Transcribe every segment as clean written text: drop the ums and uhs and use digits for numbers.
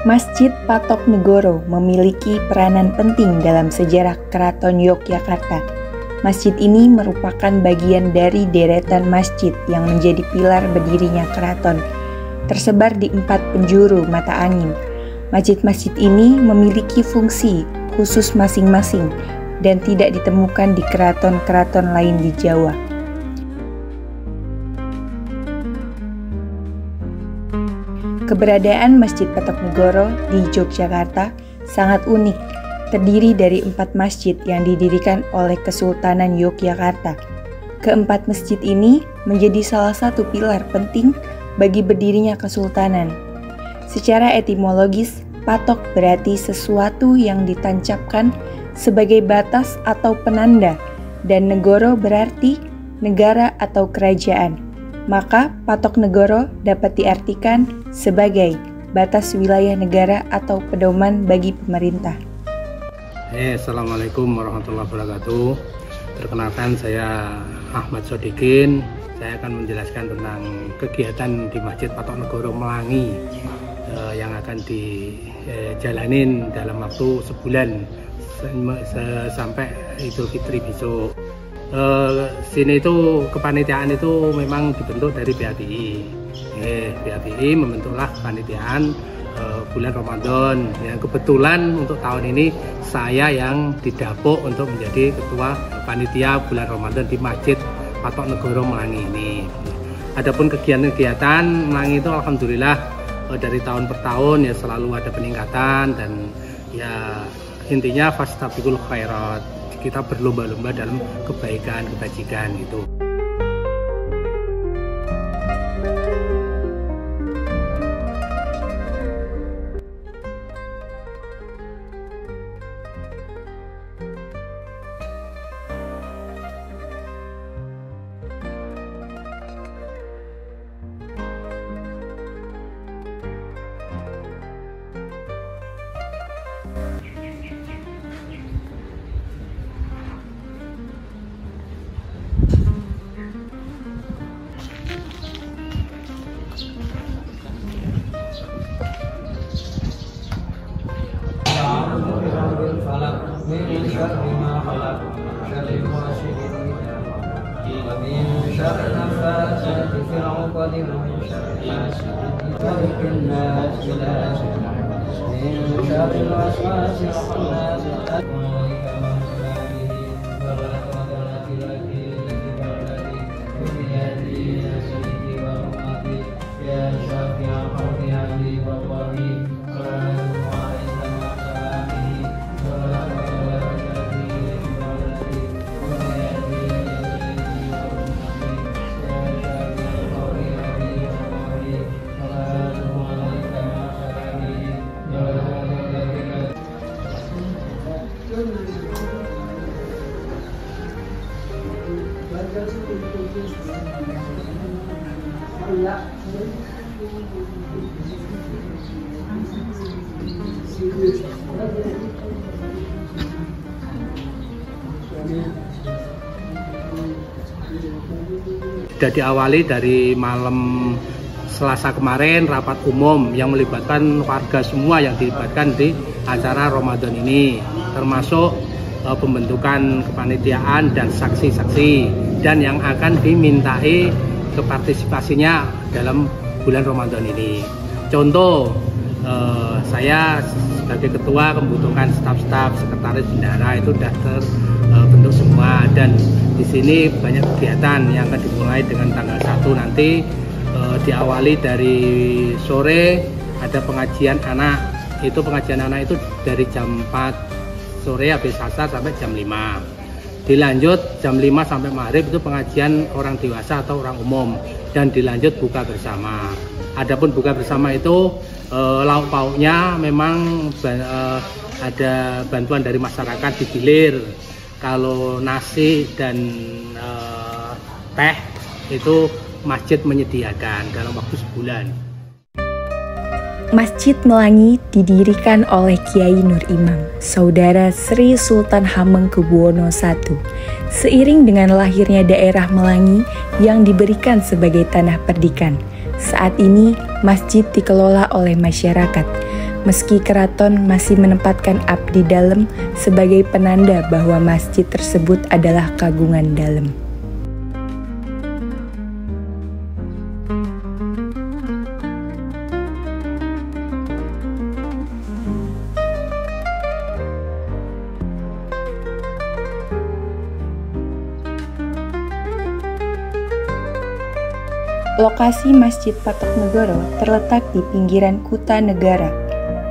Masjid Patok Negoro memiliki peranan penting dalam sejarah Keraton Yogyakarta. Masjid ini merupakan bagian dari deretan masjid yang menjadi pilar berdirinya keraton, tersebar di 4 penjuru mata angin. Masjid-masjid ini memiliki fungsi khusus masing-masing dan tidak ditemukan di keraton-keraton lain di Jawa. Keberadaan Masjid Patok Negoro di Yogyakarta sangat unik, terdiri dari 4 masjid yang didirikan oleh Kesultanan Yogyakarta. Keempat masjid ini menjadi salah satu pilar penting bagi berdirinya kesultanan. Secara etimologis, patok berarti sesuatu yang ditancapkan sebagai batas atau penanda, dan negoro berarti negara atau kerajaan. Maka Patok Negoro dapat diartikan sebagai batas wilayah negara atau pedoman bagi pemerintah. Assalamualaikum warahmatullahi wabarakatuh. Perkenalkan, saya Ahmad Sodikin. Saya akan menjelaskan tentang kegiatan di Masjid Patok Negoro Melangi yang akan dijalanin dalam waktu sebulan sampai Idul Fitri besok. Sini itu kepanitiaan itu memang dibentuk dari BAPI. BAPI membentuklah kepanitiaan bulan Ramadan. Yang kebetulan untuk tahun ini saya yang didapuk untuk menjadi ketua panitia bulan Ramadan di Masjid Patok Negoro Melangi ini. Adapun kegiatan-kegiatan Melangi itu alhamdulillah dari tahun per tahun ya selalu ada peningkatan, dan ya intinya fastabiqul khairat. Kita berlomba-lomba dalam kebaikan, kebajikan itu. Sudah diawali dari malam Selasa kemarin, rapat umum yang melibatkan warga semua yang dilibatkan di acara Ramadan ini, termasuk pembentukan kepanitiaan dan saksi-saksi, dan yang akan dimintai kepartisipasinya dalam bulan Ramadan ini. Contoh, saya sebagai ketua membutuhkan staf-staf, sekretaris bendahara itu sudah terbentuk semua, dan di sini banyak kegiatan yang akan dimulai dengan tanggal 1 nanti. Diawali dari sore ada pengajian anak. Itu pengajian anak itu dari jam 4 sore habis asar sampai jam 5. Dilanjut jam 5 sampai maghrib itu pengajian orang dewasa atau orang umum, dan dilanjut buka bersama. Adapun buka bersama itu lauk pauknya memang ada bantuan dari masyarakat digilir. Kalau nasi dan teh itu masjid menyediakan dalam waktu sebulan. Masjid Melangi didirikan oleh Kiai Nur Imam, saudara Sri Sultan Hamengkubuwono I, seiring dengan lahirnya daerah Melangi yang diberikan sebagai tanah perdikan. Saat ini, masjid dikelola oleh masyarakat. meski keraton masih menempatkan abdi dalem sebagai penanda bahwa masjid tersebut adalah kagungan dalem. Lokasi Masjid Patok Negoro terletak di pinggiran Kuta Negara,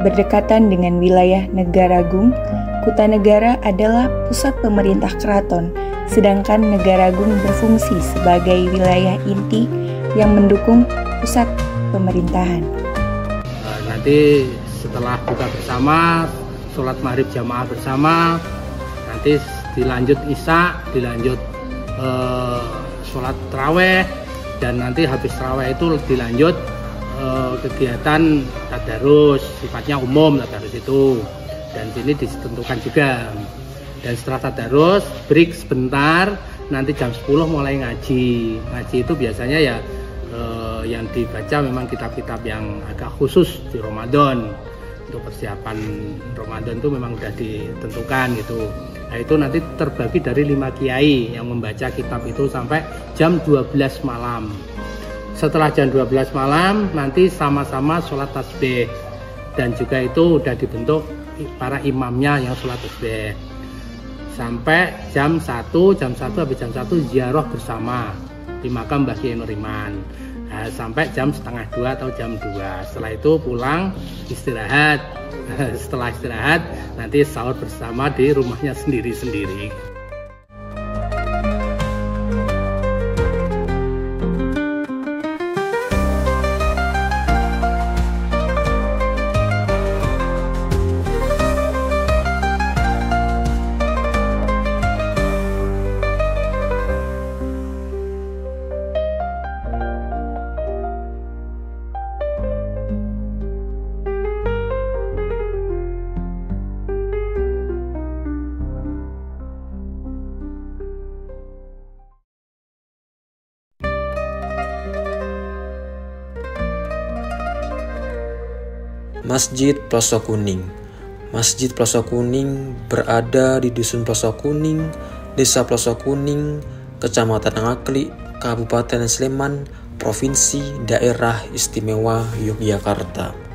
berdekatan dengan wilayah Negaragung. Kuta Negara adalah pusat pemerintah keraton, sedangkan Negaragung berfungsi sebagai wilayah inti yang mendukung pusat pemerintahan. Nanti setelah buka bersama, sholat maghrib jamaah bersama, nanti dilanjut isya, dilanjut sholat taraweh, dan nanti habis tarawih itu dilanjut kegiatan tadarus, sifatnya umum tadarus itu, dan ini ditentukan juga. Dan setelah tadarus break sebentar, nanti jam 10 mulai ngaji. Ngaji itu biasanya ya yang dibaca memang kitab-kitab yang agak khusus di Ramadan. Untuk persiapan Ramadan itu memang sudah ditentukan gitu. Nah, itu nanti terbagi dari 5 kiai yang membaca kitab itu sampai jam 12 malam. Setelah jam 12 malam nanti sama-sama sholat tasbih, dan juga itu udah dibentuk para imamnya yang sholat tasbih sampai jam 1 habis jam 1 ziarah bersama di makam Mbah Kyai Nur Iman. Nah, sampai jam 1:30 atau jam 2. Setelah itu pulang istirahat. Setelah istirahat nanti sahur bersama di rumahnya sendiri-sendiri. Masjid Plosok Kuning. Masjid Plosok Kuning berada di Dusun Plosok Kuning, Desa Plosok Kuning, Kecamatan Ngaklik, Kabupaten Sleman, Provinsi Daerah Istimewa Yogyakarta.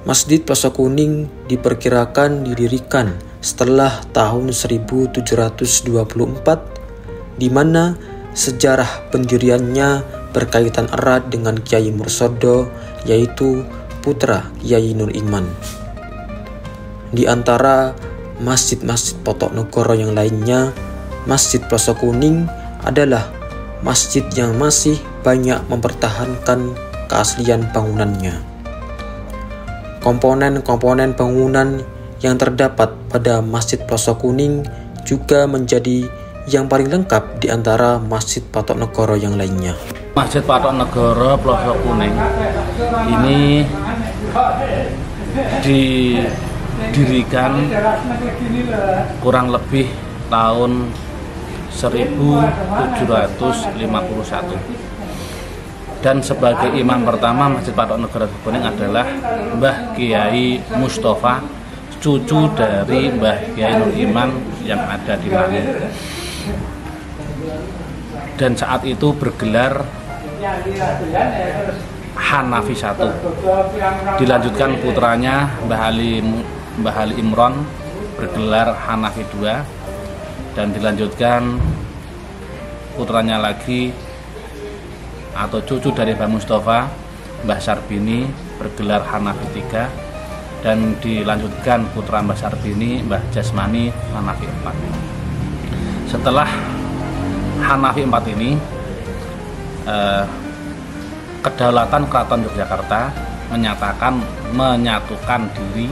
Masjid Plosok Kuning diperkirakan didirikan setelah tahun 1724, di mana sejarah pendiriannya berkaitan erat dengan Kyai Mursodo, yaitu putra Kyai Nur Iman. Di antara masjid-masjid Patok Negoro yang lainnya, Masjid Plosok Kuning adalah masjid yang masih banyak mempertahankan keaslian bangunannya. Komponen-komponen bangunan yang terdapat pada Masjid Plosok Kuning juga menjadi yang paling lengkap di antara Masjid Patok Negoro yang lainnya. Masjid Patok Negoro Plosok Kuning ini didirikan kurang lebih tahun 1751. Dan sebagai imam pertama Masjid Patok Negoro Kuning adalah Mbah Kyai Mustafa, cucu dari Mbah Kyai Nur Iman yang ada di Langit. Dan saat itu bergelar Hanafi I. Dilanjutkan putranya Mbah Ali Imron bergelar Hanafi II, dan dilanjutkan putranya lagi atau cucu dari Mbah Mustafa, Mbah Sarbini bergelar Hanafi III, dan dilanjutkan putra Mbah Sarbini, Mbah Jasmani Hanafi IV. Setelah Hanafi IV ini, Kedaulatan Keraton Yogyakarta menyatukan diri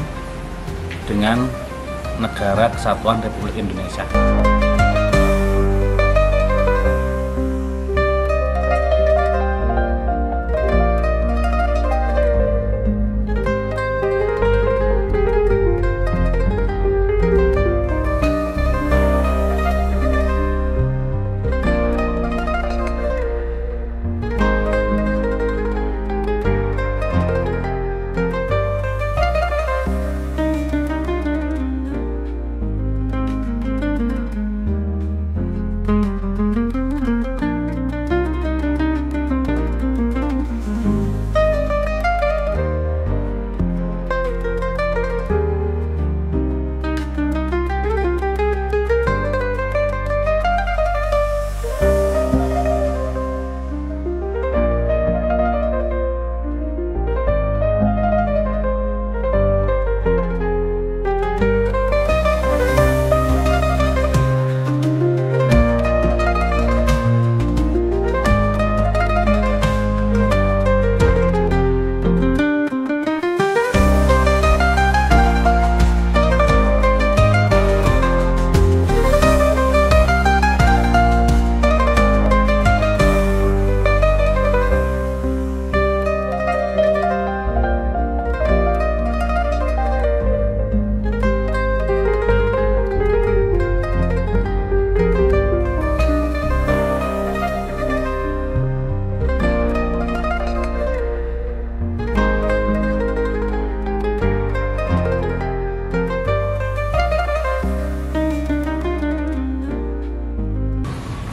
dengan Negara Kesatuan Republik Indonesia.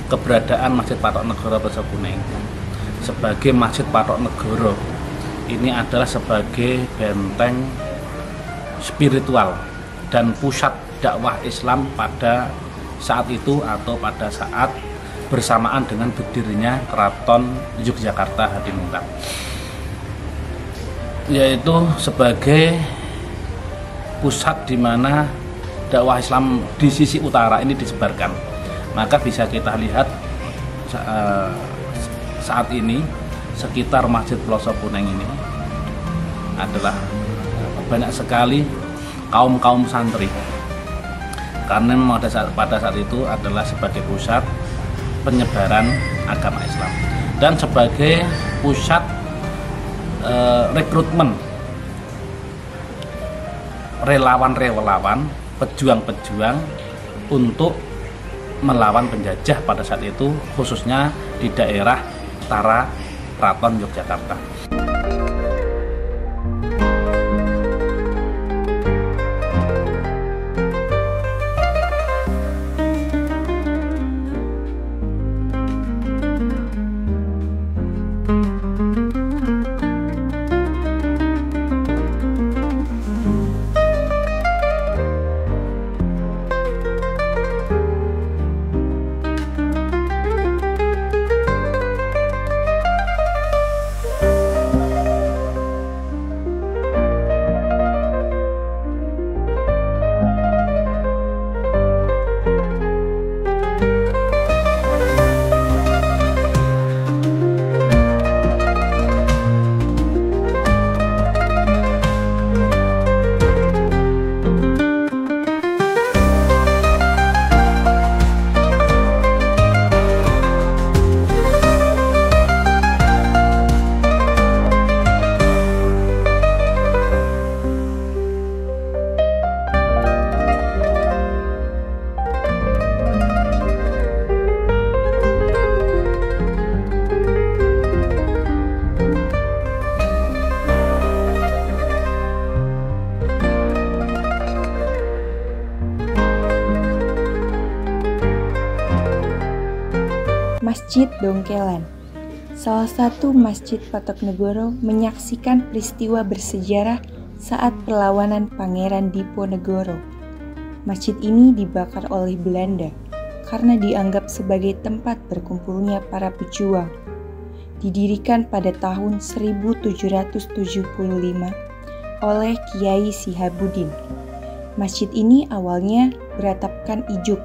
keberadaan Masjid Patok Negoro Pleso Kuning sebagai Masjid Patok Negoro ini adalah sebagai benteng spiritual dan pusat dakwah Islam pada saat itu atau pada saat bersamaan dengan berdirinya Keraton Yogyakarta Hadiningrat, yaitu sebagai pusat di mana dakwah Islam di sisi utara ini disebarkan. Maka bisa kita lihat saat ini sekitar Masjid Pleso Kuning ini adalah banyak sekali kaum santri, karena memang pada saat itu adalah sebagai pusat penyebaran agama Islam dan sebagai pusat rekrutmen relawan-relawan, pejuang-pejuang untuk melawan penjajah pada saat itu, khususnya di daerah utara Keraton Yogyakarta. Masjid Dongkelan. Salah satu Masjid Patok Negoro menyaksikan peristiwa bersejarah saat perlawanan Pangeran Diponegoro. Masjid ini dibakar oleh Belanda karena dianggap sebagai tempat berkumpulnya para pejuang. Didirikan pada tahun 1775 oleh Kiai Sihabuddin. Masjid ini awalnya beratapkan ijuk.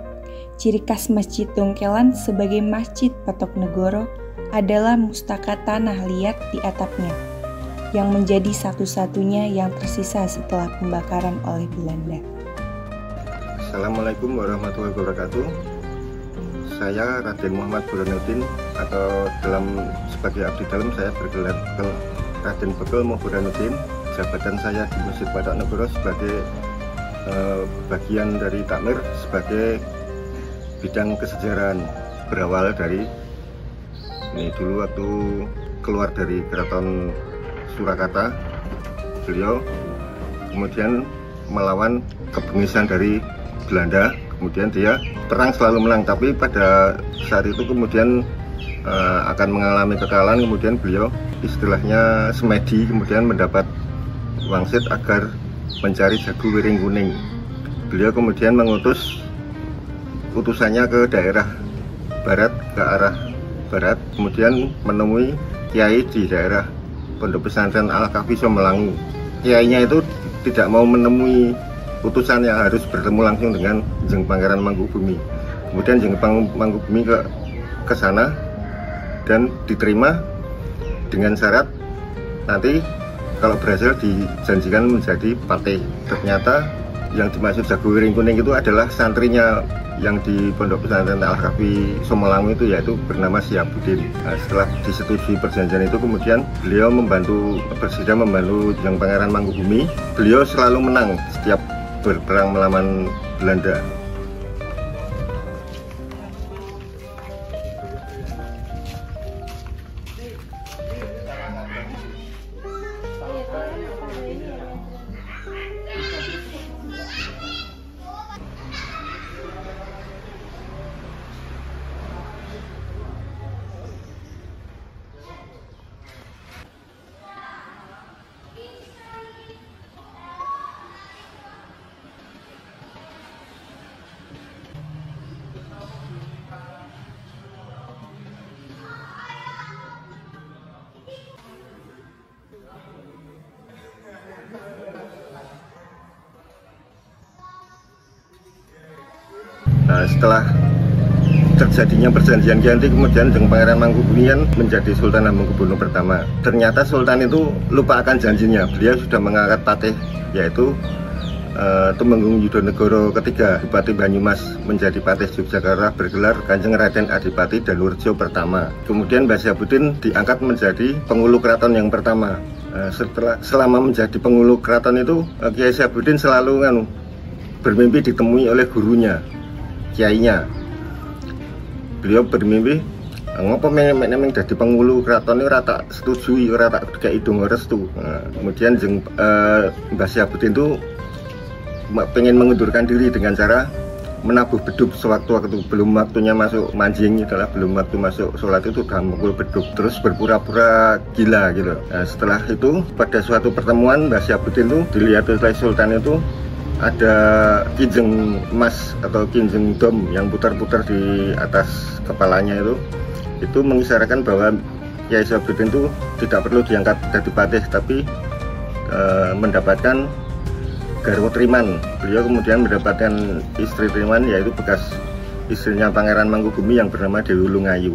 Ciri khas Masjid Dongkelan sebagai Masjid Patok Negoro adalah mustaka tanah liat di atapnya, yang menjadi satu-satunya yang tersisa setelah pembakaran oleh Belanda. Assalamualaikum warahmatullahi wabarakatuh. Saya Raden Muhammad Burhanuddin, atau sebagai abdi dalam saya bergelar Raden Bekel Burhanuddin. Jabatan saya di Masjid Patok Negoro sebagai bagian dari takmir, sebagai bidang kesejarahan. Berawal dari ini dulu waktu keluar dari Keraton Surakarta, beliau kemudian melawan kebengisan dari Belanda, kemudian dia perang selalu menang, tapi pada saat itu kemudian akan mengalami kekalahan, kemudian beliau istilahnya semedi, kemudian mendapat wangsit agar mencari jago wiring kuning. Beliau kemudian mengutus utusannya ke daerah barat, ke arah barat, kemudian menemui kiai di daerah Pondok Pesantren Al-Kahfi Somelangu. Kiainya itu tidak mau menemui utusan yang harus bertemu langsung dengan Jeng Pangeran Mangkubumi. Kemudian Jeng Mangkubumi ke sana dan diterima dengan syarat nanti kalau berhasil dijanjikan menjadi patih. Ternyata yang dimaksud jago wiring kuning itu adalah santrinya yang di Pondok Pesantren Al-Kahfi Somelangu itu, yaitu bernama Sihabuddin. Nah, setelah disetujui perjanjian itu, kemudian beliau bersedia membantu Jeng Pangeran Mangkubumi. Beliau selalu menang setiap berperang melawan Belanda. Setelah terjadinya perjanjian Kianti, kemudian Pangeran Mangkubumi menjadi Sultan Hamengkubuwono pertama. Ternyata Sultan itu lupa akan janjinya. Beliau sudah mengangkat patih, yaitu Tumenggung Yudonegoro ketiga, Bupati Banyumas, menjadi patih Yogyakarta bergelar Kanjeng Raden Adipati Danurjo pertama. Kemudian Mbah Syabuddin diangkat menjadi pengulu keraton yang pertama. Selama menjadi pengulu keraton itu, Kiai Syabuddin selalu bermimpi ditemui oleh gurunya, kiainya. Beliau bermimpi, ngopo memang jadi pengulu keraton ini rata setujui, rata kayak idung restu. Kemudian Mbah Syabuddin itu pengen mengundurkan diri dengan cara menabuh beduk sewaktu-waktu, belum waktunya masuk manjing, itulah belum waktu masuk sholat itu udah mukul beduk, terus berpura-pura gila gitu. Setelah itu pada suatu pertemuan Mbah Syabuddin itu dilihat oleh Sultan itu ada kinjeng emas atau kinjeng dom yang putar-putar di atas kepalanya, itu mengisyaratkan bahwa Kiai Syabuddin itu tidak perlu diangkat jadi patih, tapi mendapatkan garwa Triman. Beliau kemudian mendapatkan istri Triman, yaitu bekas istrinya Pangeran Mangkubumi yang bernama Dewi Ulungayu.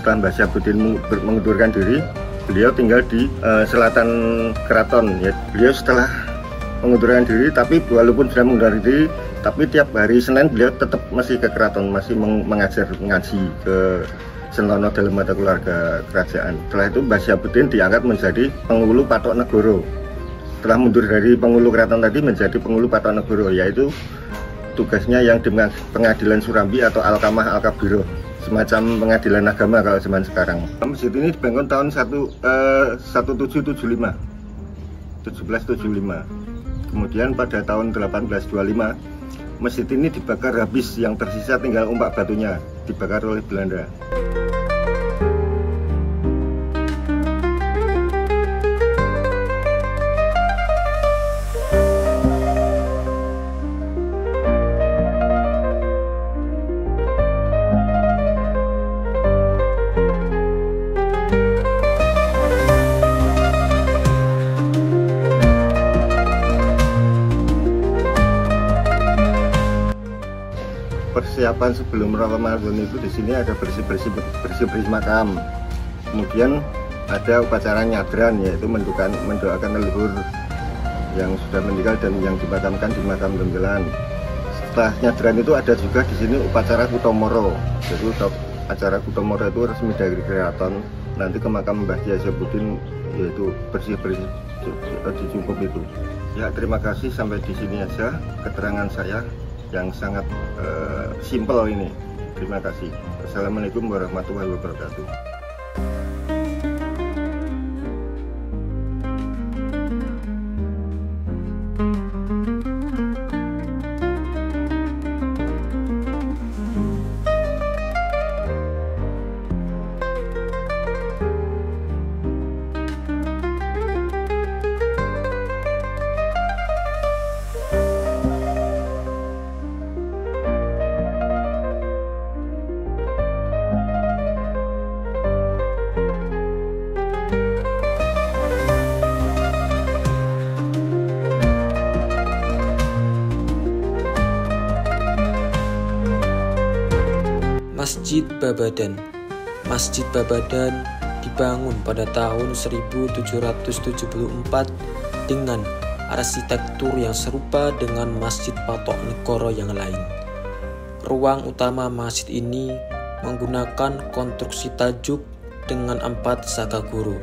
Setelah Mbah Syabuddin mengundurkan diri, beliau tinggal di selatan keraton. Ya, beliau setelah mengundurkan diri, tapi walaupun sudah mengundurkan diri, tapi tiap hari Senin beliau tetap masih ke keraton, masih mengajar ngaji ke Sentono dalam mata keluarga kerajaan. Setelah itu Mbah Syabuddin diangkat menjadi pengulu Patok Negoro. Setelah mundur dari pengulu keraton tadi menjadi pengulu Patok Negoro, yaitu tugasnya yang di Pengadilan Surambi atau Alkamah Al-Kabiro, semacam pengadilan agama kalau zaman sekarang. Masjid ini dibangun tahun 1775. Kemudian pada tahun 1825 masjid ini dibakar habis, yang tersisa tinggal umpak batunya, dibakar oleh Belanda. Persiapan sebelum Ramadan itu di sini ada bersih-bersih makam. Kemudian ada upacara nyadran, yaitu mendoakan leluhur yang sudah meninggal dan yang dimakamkan di makam Genggelan. Setelah nyadran itu ada juga di sini upacara Kutomoro. Jadi acara Kutomoro itu resmi dari keraton. Nanti ke makam Mbah Kiai Syabuddin, yaitu bersih-bersih dicukup itu. Ya, terima kasih, sampai di sini aja keterangan saya yang sangat simpel ini. Terima kasih. Assalamualaikum warahmatullahi wabarakatuh. Masjid Babadan. Masjid Babadan dibangun pada tahun 1774 dengan arsitektur yang serupa dengan Masjid Patok Negoro yang lain. Ruang utama masjid ini menggunakan konstruksi tajuk dengan 4 sakaguru.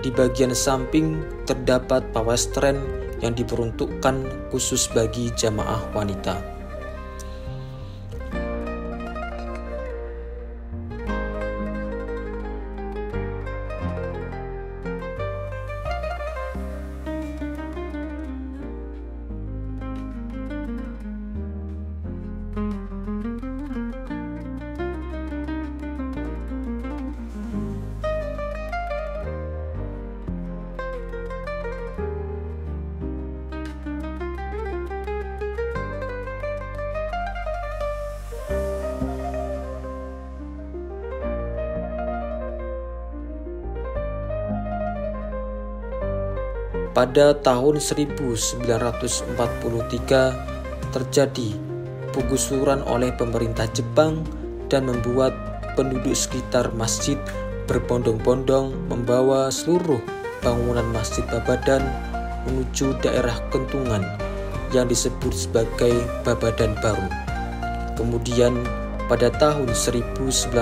Di bagian samping terdapat pawestren yang diperuntukkan khusus bagi jamaah wanita. Pada tahun 1943 terjadi penggusuran oleh pemerintah Jepang dan membuat penduduk sekitar masjid berbondong-bondong membawa seluruh bangunan Masjid Babadan menuju daerah Kentungan yang disebut sebagai Babadan Baru. Kemudian pada tahun 1960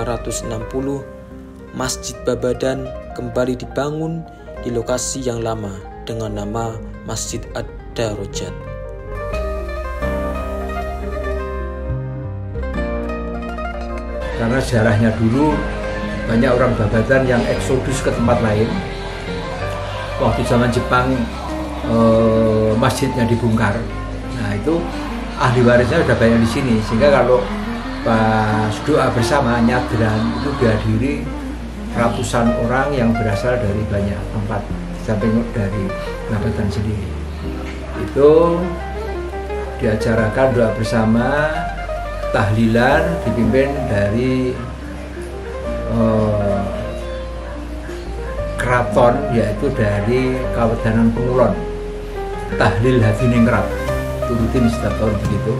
Masjid Babadan kembali dibangun di lokasi yang lama dengan nama Masjid Ad-Darajat. Karena sejarahnya dulu banyak orang Babadan yang eksodus ke tempat lain. Waktu zaman Jepang masjidnya dibongkar. Nah itu ahli warisnya sudah banyak di sini, sehingga kalau pas doa bersama nyadran itu dihadiri ratusan orang yang berasal dari banyak tempat, sampai dari Babadan sendiri. Itu diacarakan doa bersama, tahlilan dipimpin dari keraton, yaitu dari Kawedanan Pengulon, tahlil Hadiningrat, turutin setiap tahun begitu.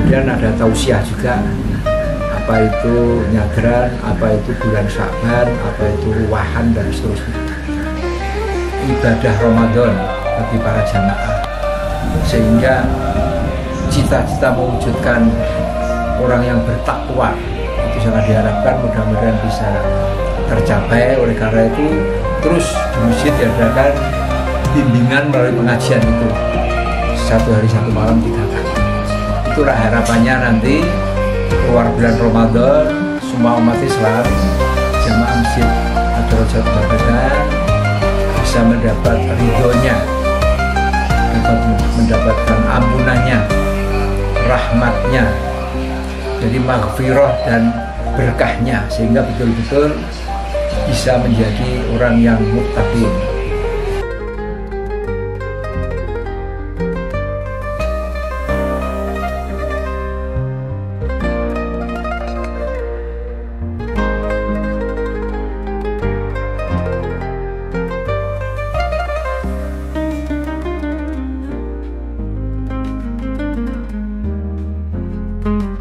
Kemudian ada tausiah juga, apa itu nyadran, apa itu bulan Sya'ban, apa itu ruwahan, dan seterusnya. Ibadah Ramadan bagi para jamaah, sehingga cita-cita mewujudkan orang yang bertakwa itu sangat diharapkan, mudah-mudahan bisa tercapai. Oleh karena itu terus di masjid diadakan bimbingan melalui pengajian itu. 1 hari 1 malam 3 kali. Itulah harapannya nanti keluar bulan Ramadan, semua umat Islam jamaah Masjid Ad-Darajat Babadan bisa mendapat ridhonya, dapat mendapatkan ampunannya, rahmatnya, jadi maghfirah dan berkahnya, sehingga betul-betul bisa menjadi orang yang muttaqin. Thank you.